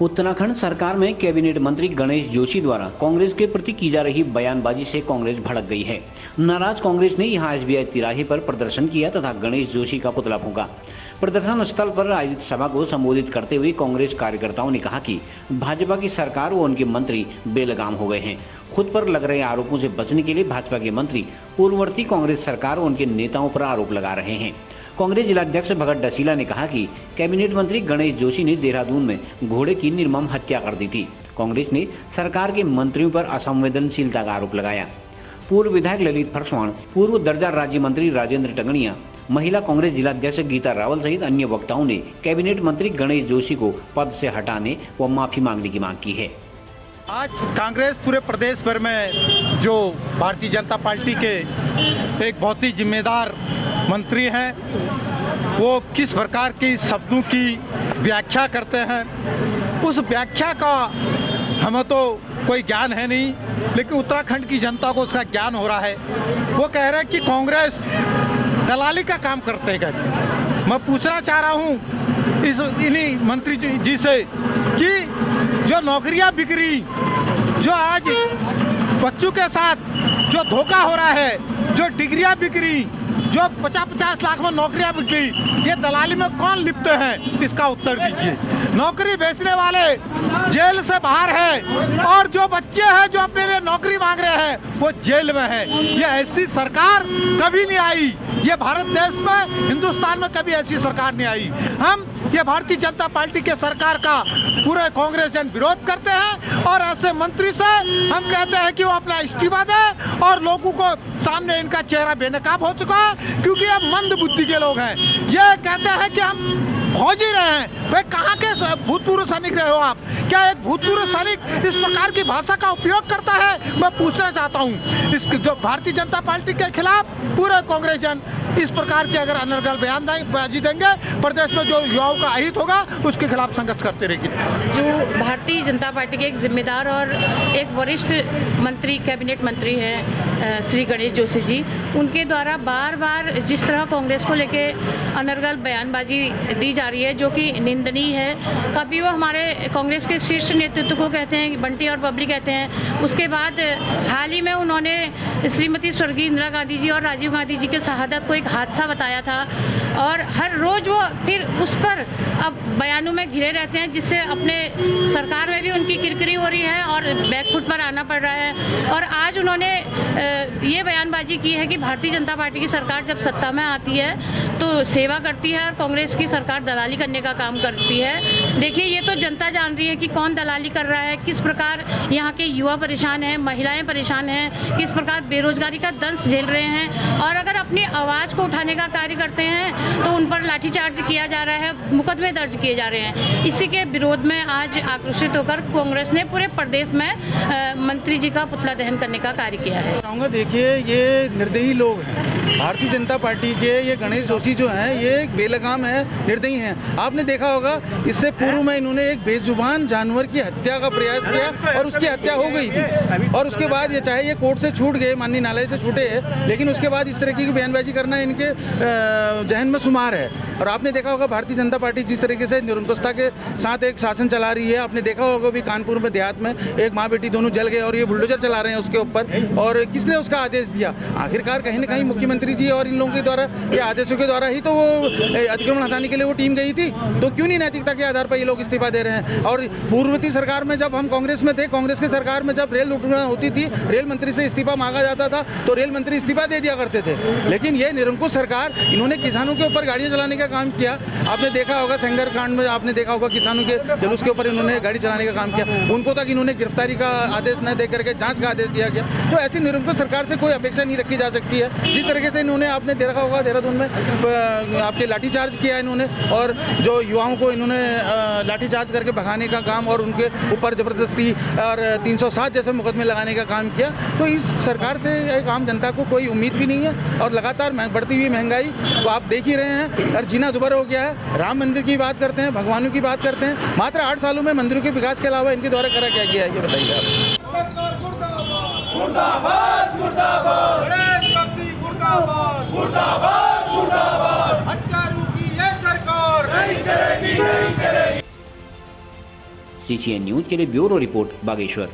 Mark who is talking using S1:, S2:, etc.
S1: उत्तराखंड सरकार में कैबिनेट मंत्री गणेश जोशी द्वारा कांग्रेस के प्रति की जा रही बयानबाजी से कांग्रेस भड़क गई है। नाराज कांग्रेस ने यहां एसबीआई तिराहे पर प्रदर्शन किया तथा गणेश जोशी का पुतला फूंका। प्रदर्शन स्थल पर आयोजित सभा को संबोधित करते हुए कांग्रेस कार्यकर्ताओं ने कहा कि भाजपा की सरकार व उनके मंत्री बेलगाम हो गए हैं। खुद पर लग रहे आरोपों से बचने के लिए भाजपा के मंत्री पूर्ववर्ती कांग्रेस सरकार व उनके नेताओं पर आरोप लगा रहे हैं। कांग्रेस जिलाध्यक्ष भगत डसीला ने कहा कि कैबिनेट मंत्री गणेश जोशी ने देहरादून में घोड़े की निर्मम हत्या कर दी थी। कांग्रेस ने सरकार के मंत्रियों पर असंवेदनशीलता का आरोप लगाया। पूर्व विधायक ललित फरसवाण, पूर्व दर्जा राज्य मंत्री राजेंद्र टंगड़िया, महिला कांग्रेस जिलाध्यक्ष गीता रावल सहित अन्य वक्ताओं ने कैबिनेट मंत्री गणेश जोशी को पद से हटाने व माफी मांगने की मांग की है।
S2: आज कांग्रेस पूरे प्रदेश भर में जो भारतीय जनता पार्टी के एक बहुत ही जिम्मेदार मंत्री हैं, वो किस प्रकार की शब्दों की व्याख्या करते हैं, उस व्याख्या का हमें तो कोई ज्ञान है नहीं, लेकिन उत्तराखंड की जनता को उसका ज्ञान हो रहा है। वो कह रहे हैं कि कांग्रेस दलाली का काम करते हैं। मैं पूछना चाह रहा हूँ इन्हीं मंत्री जी से कि जो नौकरियां बिक्री, जो आज बच्चों के साथ जो धोखा हो रहा है, जो डिग्रियां बिक्री, जो 50-50 लाख में नौकरियां बिकी, ये दलाली में कौन लिप्त है? इसका उत्तर दीजिए। नौकरी बेचने वाले जेल से बाहर है और जो बच्चे हैं जो अपने लिए नौकरी मांग रहे हैं वो जेल में है। ये ऐसी सरकार कभी नहीं आई। ये भारत देश में, हिंदुस्तान में कभी ऐसी सरकार नहीं आई। हम ये भारतीय जनता पार्टी के सरकार का पूरे कांग्रेस जन विरोध करते हैं और ऐसे मंत्री से हम कहते हैं कि वो अपना इस्तीफा दे और लोगों को सामने इनका चेहरा बेनकाब हो चुका है, क्योंकि ये मंद बुद्धि के लोग हैं। ये कहते हैं कि हम फौजी रहे हैं। भाई कहाँ के भूतपूर्व सैनिक रहे हो आप? क्या एक भूतपूर्व सैनिक इस प्रकार की भाषा का उपयोग करता है? मैं पूछना चाहता हूँ। इस जो भारतीय जनता पार्टी के खिलाफ पूरे कांग्रेस जन इस प्रकार के अगर अनर्गल बयानबाजी देंगे, प्रदेश में जो युवाओं का अहित होगा उसके खिलाफ संघर्ष करते रहेगी।
S3: जो भारतीय जनता पार्टी के एक जिम्मेदार और एक वरिष्ठ मंत्री, कैबिनेट मंत्री हैं श्री गणेश जोशी जी, उनके द्वारा बार बार जिस तरह कांग्रेस को लेके अनर्गल बयानबाजी दी जा रही है, जो कि निंदनीय है। कभी वो हमारे कांग्रेस के शीर्ष नेतृत्व को कहते हैं, बंटी और बबली कहते हैं। उसके बाद हाल ही में उन्होंने श्रीमती स्वर्गीय इंदिरा गांधी जी और राजीव गांधी जी के शहादत को एक हादसा बताया था और हर रोज़ वो फिर उस पर अब बयानों में घिरे रहते हैं, जिससे अपने सरकार में भी उनकी किरकिरी हो रही है और बैकफुट पर आना पड़ रहा है। और आज उन्होंने ये बयानबाजी की है कि भारतीय जनता पार्टी की सरकार जब सत्ता में आती है तो सेवा करती है और कांग्रेस की सरकार दलाली करने का काम करती है। देखिए, ये तो जनता जान रही है कि कौन दलाली कर रहा है, किस प्रकार यहाँ के युवा परेशान हैं, महिलाएं परेशान हैं, किस प्रकार बेरोजगारी का दंश झेल रहे हैं। और अगर अपनी आवाज़ को उठाने का कार्य करते हैं तो उन पर लाठीचार्ज किया जा रहा है, मुकदमे दर्ज किए जा रहे हैं। इसी के विरोध में आज आक्रोशित होकर कांग्रेस ने पूरे प्रदेश में मंत्री जी का पुतला दहन करने का कार्य किया है।
S2: देखिए, ये निर्दयी लोग हैं भारतीय जनता पार्टी के। ये गणेश जोशी जो हैं, ये बेलगाम है, निर्दयी हैं। आपने देखा होगा इससे पूर्व में इन्होंने एक बेजुबान जानवर की हत्या का प्रयास किया और उसकी हत्या हो गई थी। और उसके बाद ये चाहे ये कोर्ट से छूट गए, माननीय न्यायालय से छूटे हैं, लेकिन उसके बाद इस तरह की बयानबाजी करना इनके जहन में शुमार है। और आपने देखा होगा भारतीय जनता पार्टी जिस तरीके से निरंकुशता के साथ एक शासन चला रही है। आपने देखा होगा भी कानपुर में देहात में एक माँ बेटी दोनों जल गए और ये बुलडोजर चला रहे हैं उसके ऊपर। और किसने उसका आदेश दिया? आखिरकार कहीं ना कहीं मुख्यमंत्री जी और इन लोगों के द्वारा, ये आदेशों के द्वारा ही तो वो अतिक्रमण हटाने के लिए वो टीम गई थी। तो क्यों नहीं नैतिकता के आधार पर ये लोग इस्तीफा दे रहे हैं? और पूर्ववर्ती सरकार में जब हम कांग्रेस में थे, कांग्रेस की सरकार में जब रेल दुर्घटना होती थी, रेल मंत्री से इस्तीफा मांगा जाता था तो रेल मंत्री इस्तीफा दे दिया करते थे। लेकिन ये निरंकुश सरकार, इन्होंने किसानों के ऊपर गाड़ियां चलाने का काम किया। आपने देखा होगा सेंगर कांड में, आपने देखा होगा किसानों के जुलूस के ऊपर इन्होंने गाड़ी चलाने का काम किया। उनको तक इन्होंने गिरफ्तारी का आदेश न दे करके जांच का आदेश दिया गया। तो ऐसी निरंकुश सरकार से कोई अपेक्षा नहीं रखी जा सकती है। जिस तरीके से इन्होंने, आपने देखा होगा देहरादून में आपके लाठीचार्ज किया इन्होंने, और जो युवाओं को इन्होंने लाठीचार्ज करके भगाने का काम और उनके ऊपर जबरदस्ती और 307 जैसे मुकदमे लगाने का काम किया। तो इस सरकार से एक आम जनता को कोई उम्मीद भी नहीं है। और लगातार बढ़ती हुई महंगाई तो आप देख ही रहे हैं, और जीना दुभर हो गया है। राम मंदिर की बात करते हैं, भगवानों की बात करते हैं, मात्र 8 सालों में मंदिरों के विकास के अलावा इनके द्वारा करा क्या गया है, ये बताइए आप।
S4: मुर्दाबाद मुर्दाबाद गणेश जोशी मुर्दाबाद मुर्दाबाद मुर्दाबाद हत्यारों की ये सरकार नहीं चलेगी नहीं चलेगी।
S1: CCN न्यूज के लिए ब्यूरो रिपोर्ट बागेश्वर।